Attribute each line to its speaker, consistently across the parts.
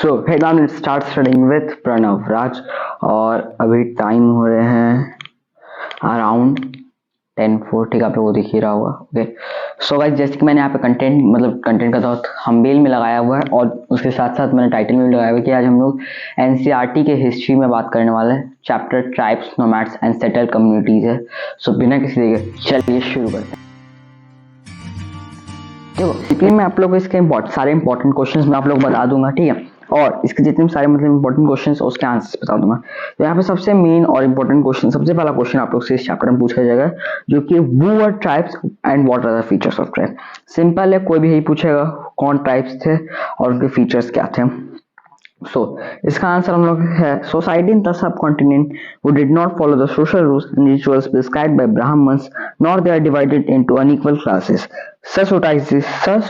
Speaker 1: So head on start studying with Pranav Raj. और अभी time हो रहे हैं अराउंड 10:40 का, आप लोगों को दिख ही रहा होगा। ओके सो गाइस, जैसे कि मैंने यहाँ पे कंटेंट का तो थंबनेल में लगाया हुआ है और उसके साथ साथ मैंने टाइटल में भी लगाया हुआ है कि आज हम लोग एनसीईआरटी के हिस्ट्री में बात करने वाले हैं। Chapter tribes, nomads and settled communities है। सो बिना किसी देर के चलिए शुरू करते हैं। देखो सिंपली मैं आप लोगों को इसके सारे इंपॉर्टेंट क्वेश्चंस मैं आप लोगों को बता दूंगा, ठीक है, और इसके जितने भी सारे मतलब इंपॉर्टेंट क्वेश्चंस उसके आंसर्स बता दूंगा। तो यहाँ पे सबसे मेन और इंपॉर्टेंट क्वेश्चन, सबसे पहला क्वेश्चन आप लोग से इस चैप्टर में पूछा जाएगा, जो कि who are tribes and what are the features of tribe. Simple है, कोई भी यही पूछेगा कौन ट्राइब्स थे और उनके फीचर्स क्या थे। इसका आंसर हम लोग है society in the subcontinent who did not follow the social rules and rituals prescribed by Brahmins, nor they are divided into unequal classes. Such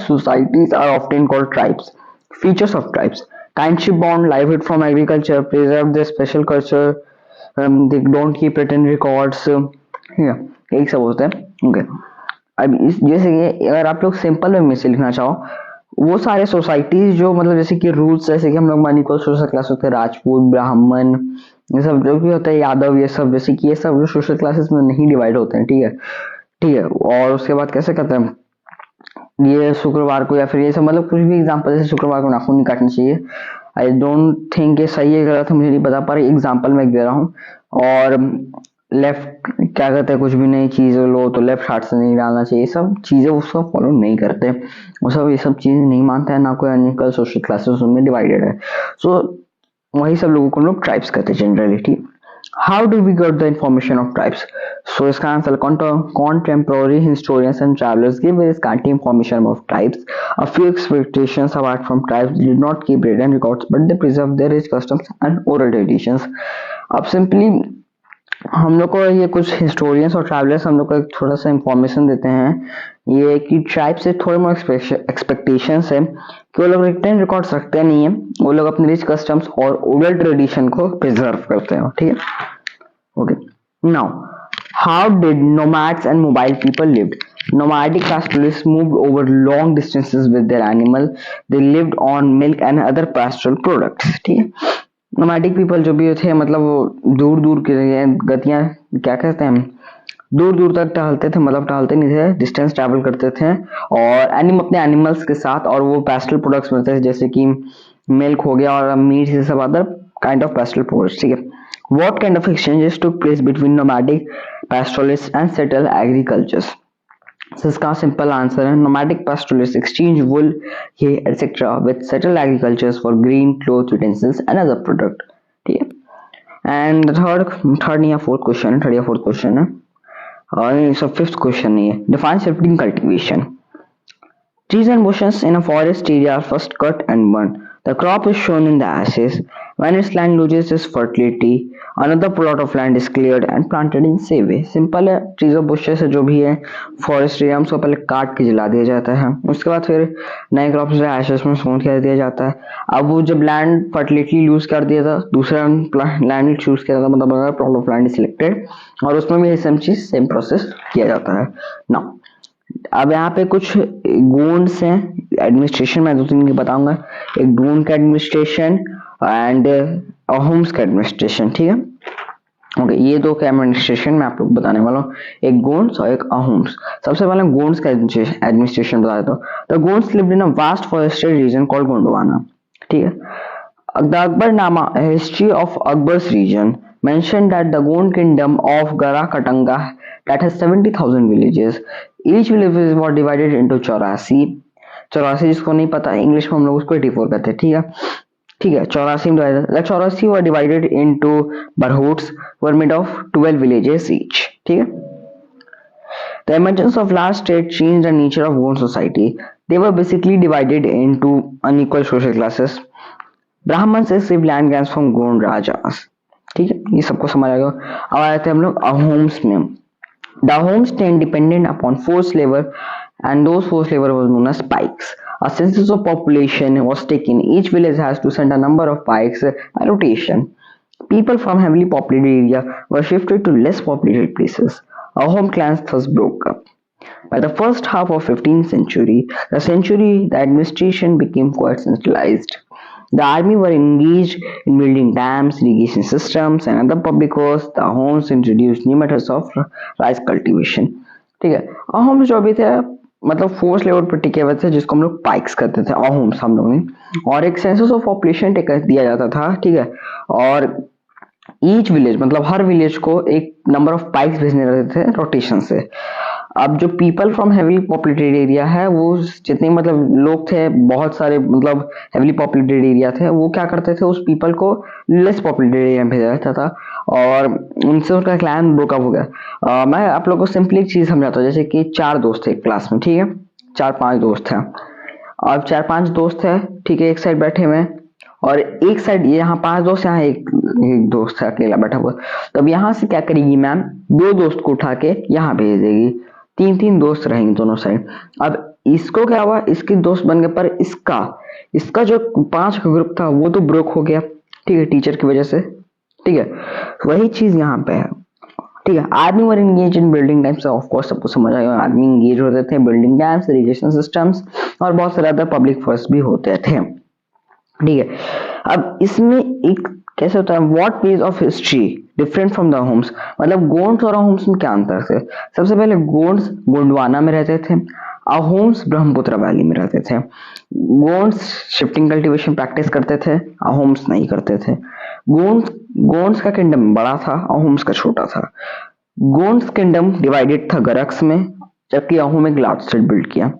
Speaker 1: societies are often called tribes. Features of tribes: kinship bond, livelihood from agriculture, preserve their special culture, they don't keep written records. यही सब होता है। Okay अब जैसे कि अगर आप लोग सिंपल में से लिखना चाहो, वो सारे सोसाइटीज जो मतलब जैसे कि रूल्स, जैसे कि हम लोग अनइक्वल सोशल क्लास होते हैं, राजपूत, ब्राह्मण, ये सब जो भी होता है, यादव, ये सब जैसे कि ये सब जो सोशल क्लासेस में नहीं डिवाइड होते हैं, ठीक है ठीक है। और उसके बाद कैसे करते हैं, ये शुक्रवार को या फिर ये सब मतलब कुछ भी एग्जांपल, जैसे शुक्रवार को नाखून नहीं काटना चाहिए। आई डोंट थिंक ये सही है गलत है, मुझे नहीं पता, पर एग्जांपल मैं दे रहा हूँ। और लेफ्ट क्या कहते हैं, कुछ भी नई चीज लो तो लेफ्ट हाथ से नहीं डालना चाहिए, सब चीजें वो सब फॉलो नहीं करते, वो सब ये सब चीजें नहीं मानता है, ना कोई अनइक्वल सोशल क्लासेस उनमें डिवाइडेड है। सो वही सब लोगों को लोग ट्राइब्स कहते हैं जनरली, ठीक। How do we get the information of tribes? So इसका answer contemporary historians and travelers give very scanty information about tribes. A few expectations apart from tribes did not keep written records, but they preserve their rich customs and oral traditions. अब simply हम लोग को ये कुछ historians और travellers हम लोग को एक थोड़ा सा इंफॉर्मेशन देते हैं, ये कि ट्राइब से थोड़े बहुत एक्सपेक्टेशंस है कि वो लोग रिटन रिकॉर्ड्स रखते नहीं है, वो लोग अपने रिच कस्टम्स और ओरल ट्रेडिशन को प्रिजर्व करते हैं, ठीक है। Okay now how did nomads and mobile people lived? Nomadic pastoralists moved over long distances with their animal. They lived on milk and other pastoral products, ठीक है। Nomadic people जो भी थे मतलब वो दूर दूर के गतियां क्या कहते हैं, दूर दूर तक टहलते थे, मतलब टहलते नहीं थे, डिस्टेंस ट्रैवल करते थे और अपने एनिमल्स के साथ, और वो पेस्टल प्रोडक्ट्स मिलते थे जैसे कि मिल्क हो गया और मीट, ये सब other kind of pastel products, ठीक है। What kind of exchanges took place between nomadic pastoralists and settled agricultures? So इसका सिंपल आंसर है nomadic pastoralists exchange wool, hay, etc. with settled agricultures for grain, clothes, utensils and other product, ठीक है। And third या fourth question है और सब fifth question नहीं है। Define shifting cultivation. Trees and bushes in a forest area are first cut and burned. The crop is shown in the ashes. When its land loses its fertility, another plot of land is cleared and planted in same way. Simple है, trees और bushes जो भी है forest area उसको पहले काट के जला दिया जाता है, उसके बाद फिर नए क्रॉप्स जो एशेस में सोन कर दिया जाता है। अब वो जब लैंड फर्टिलिटी लूज कर दिया था, दूसरा लैंड चूज किया था, मतलब प्लॉट ऑफ लैंड सिलेक्टेड, और उसमें भी सेम प्रोसेस किया जाता है ना। अब यहाँ पे कुछ गोन्स हैं, एडमिनिस्ट्रेशन में दो तीन की बताऊंगा, एक गोंड का एडमिनिस्ट्रेशन एंड अहोम्स का एडमिनिस्ट्रेशन, ठीक है। ओके ये दो का एडमिनिस्ट्रेशन मैं आप लोग बताने वाला हूँ, एक गोन्स और एक अहोम्स। सबसे पहले गोन्स का एडमिनिस्ट्रेशन बता देता हूँ। The Gonds lived in a vast forested region called Gondwana, ठीक है। The Akbarnama, a history of Akbar's region, mentioned that the Gond kingdom of Gara Katanga that has 70,000 villages. Each village was divided into 84, जिसको नहीं पता English में हम लोग उसको 84 कहते हैं, ठीक है 84 में divided. The 84 were divided into barhots were made of 12 villages each, ठीक है। The emergence of large state changed the nature of Gond society. They were basically divided into unequal social classes. Brahmans receive land grants from Gond rajas, ठीक है, ये सबको समझ आ गया। अब आए थे हम लोग अहोम्स में। The Ahoms stand dependent upon force labour and those forced labor was known as pikes. A census of population was taken. Each village has to send a number of pikes by rotation. People from heavily populated area were shifted to less populated places. Ahom clans thus broke up. By the first half of 15th century, the administration became quite centralized. The army were engaged in building dams, irrigation systems, and other public works. The Ahoms introduced new methods of rice cultivation. ठीक है, अहोम्स जो भी थे मतलब force level पर टिके हुए थे जिसको हम लोग पाइक्स करते थे, अहोम्स हम लोग ने, और एक सेंसस ऑफ पॉपुलेशन दिया जाता था, ठीक है, और ईच विलेज मतलब हर विलेज को एक नंबर ऑफ पाइक्स भेजने रहते थे रोटेशन से। अब जो people from heavily populated area है वो जितने मतलब लोग थे बहुत सारे मतलब हेवीली पॉपुलेटेड एरिया थे, वो क्या करते थे उस पीपल को लेस पॉपुलेटेड एरिया में भेजा जाता था और उनसे उसका क्लैन ब्रोकअप हो गया। मैं आप लोग को सिंपली एक चीज समझाता हूँ, जैसे कि 4 दोस्त थे एक क्लास में, ठीक है, 4-5 दोस्त हैं। अब 4-5 दोस्त है, ठीक है, एक साइड बैठे हुए हैं और एक साइड यहाँ 5 दोस्त, यहाँ एक दोस्त है अकेला बैठा हुआ। तब यहाँ से क्या करेगी मैम, 2 दोस्त को उठा के यहाँ भेज देगी, 3-3 दोस्त रहेंगे दोनों साइड। अब इसको क्या हुआ, इसके दोस्त बन गए, पर इसका जो 5 का ग्रुप था वो तो ब्रोक हो गया, ठीक है, टीचर की वजह से, ठीक है। वही चीज यहाँ पे है, ठीक है। Army were engage in building dams, of course सबको समझ आएगा, आर्मी एंगेज होते थे बिल्डिंग डैम्स, इरिगेशन सिस्टम्स और बहुत सारे अदर पब्लिक वर्क्स भी होते थे, ठीक है। अब इसमें एक कैसे होता है, what page of history different from the homes, मतलब गोंड्स और होम्स में क्या अंतर थे। सबसे पहले गोंड्स गोंडवाना में रहते थे, अहोम्स ब्रह्मपुत्र वैली में रहते थे। गोंड्स शिफ्टिंग कल्टीवेशन प्रैक्टिस करते थे, अहोम्स नहीं करते थे। गोंड्स गोंड्स का किंगडम बड़ा था, अहोम्स का छोटा था। गोंड्स किंगडम डिवाइडेड था गरक्स में, जबकि अहोम में ग्लाडस्टेड बिल्ड किया।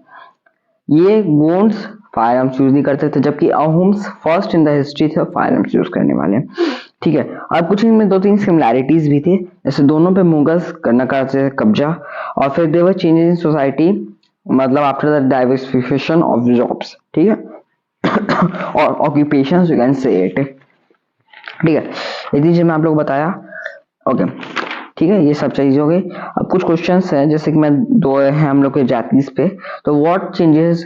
Speaker 1: ये गोंड्स फायर आर्म्स यूज नहीं करते थे, जबकि Ahoms first in the history थे फायर आर्म्स यूज करने वाले, ठीक है। अब कुछ इनमें 2-3 सिमिलैरिटीज भी थी, जैसे दोनों पे मुगल्स करना करते थे कब्जा, और फिर देवर चेंजेस इन सोसाइटी मतलब after the diversification of jobs, ठीक है, और occupations you can say it, ठीक है। ये चीजें मैं आप लोग बताया, ओके, ठीक है, ये सब चीजें हो गई। अब कुछ क्वेश्चंस हैं, जैसे कि मैं 2 हैं हम लोग के जातीज पे, तो what changes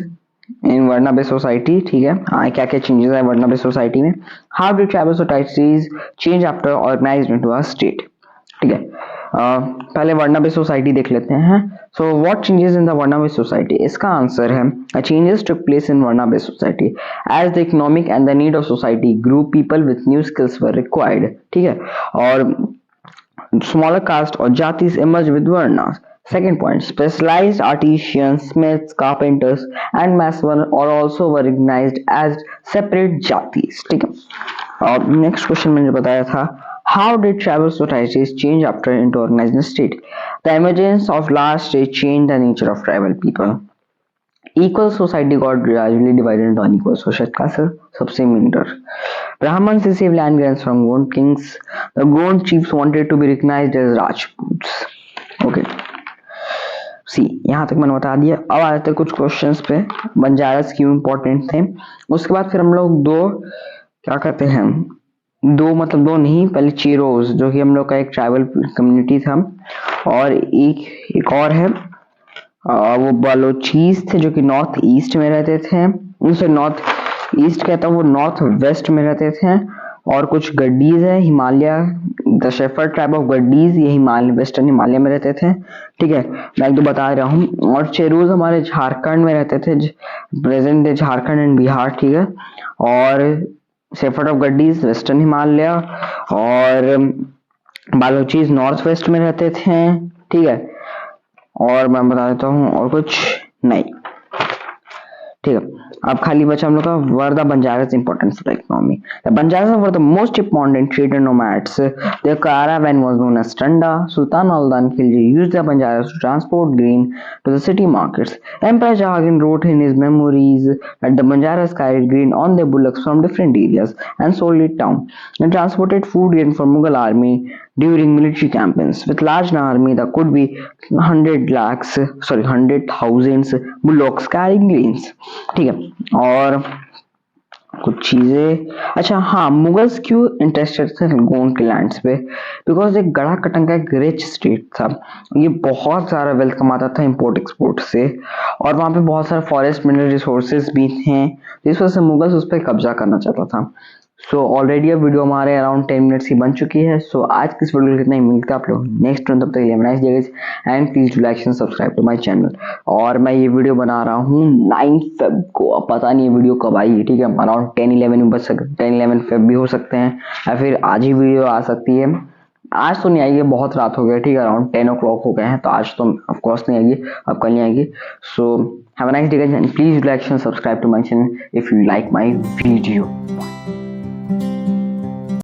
Speaker 1: in varna based society, ठीक है, हाँ क्या क्या चेंजेस है वर्ना बेस्ड सोसाइटी में। How did tribal societies change after organized into a state, ठीक है। पहले वर्ना बेस्ड सोसाइटी देख लेते हैं। So what changes in the varna based society, इसका आंसर है changes took place in varna based society as the economic and the need of society grew, people with new skills were required, ठीक है, और smaller caste or jatis emerge with varnas. Second point, specialized artisans, smiths, carpenters and masons are also recognized as separate jatis, ठीक है। और next question मैंने बताया था, how did tribal societies change after into organized state? The emergence of large state changed the nature of tribal people. Equal society got gradually divided into unequal social classes. सबसे मिनर Brahmins received land grants from Gond kings. The Gond chiefs wanted to be recognized as Rajputs. Okay. सी यहाँ तक मैंने बता दिया। अब आते हैं कुछ क्वेश्चंस पे, बंजारास क्यों इंपॉर्टेंट थे। उसके बाद फिर हम लोग दो क्या कहते हैं, दो मतलब दो नहीं, पहले चीरोज जो कि हम लोग का एक ट्राइबल कम्युनिटी था, और एक और है वो बलोचीज थे जो कि नॉर्थ ईस्ट में रहते थे, उनसे नॉर्थ ईस्ट कहता हूँ, वो नॉर्थ वेस्ट में रहते थे। और कुछ गड्डीज है Himalaya, the shepherd tribe of Gaddis, ये हिमालय वेस्टर्न हिमालय में रहते थे, ठीक है, मैं तो बता रहा हूँ। और चेरूज हमारे झारखंड में रहते थे, present day Jharkhand and Bihar, ठीक है। और शेफर्ड ऑफ गड्डीज वेस्टर्न हिमालय, और बालोचीज नॉर्थ वेस्ट में रहते थे, ठीक है। और मैं बता देता हूँ और कुछ नहीं, ठीक है। अब खाली बचा हम लोग का were the Banjaras important for economy. The Banjaras were the most important trader nomads. Their caravan was known as Tanda. Sultan Aldan Khilji used the Banjaras to transport grain to the city markets. Emperor Jahangir wrote in his memories that the Banjaras carried grain on their bullocks from different areas and sold it down, and transported food grain for Mughal army during military campaigns. With large army, there could be 100,000 bullocks carrying grains, ठीक है। और कुछ चीजें, अच्छा हाँ, Mughals क्यों interested थे गोंड के लैंड्स पे, बिकॉज एक गढ़ा कटंगा एक रिच स्टेट था, ये बहुत सारा वेल्थ कमाता था इंपोर्ट एक्सपोर्ट से, और वहाँ पे बहुत सारे फॉरेस्ट मिनरल रिसोर्सेज भी थे, इस वजह से मुगल्स उस पर कब्जा करना चाहता था। सो ऑलरेडी अब वीडियो हमारे अराउंड 10 मिनट्स की बन चुकी है। सो आज की इस वीडियो कितना ही मिलता है आप लोग नेक्स्ट वन, तब तक nice days and please do like and subscribe to my channel. और मैं ये वीडियो बना रहा हूँ 9 फेब को, अब पता नहीं ये वीडियो कब आएगी, ठीक है, अराउंड 10-11 में बच सकते, 10-11 फेब भी हो सकते हैं या फिर आज ही वीडियो आ सकती है। आज तो नहीं आएगी, बहुत रात हो गया, ठीक है, अराउंड 10 o'clock हो गए हैं, तो आज तो ऑफ कोर्स नहीं आएगी, अब कल नहीं आएगी। So have a nice day guys and please like and subscribe to my channel if you like my video.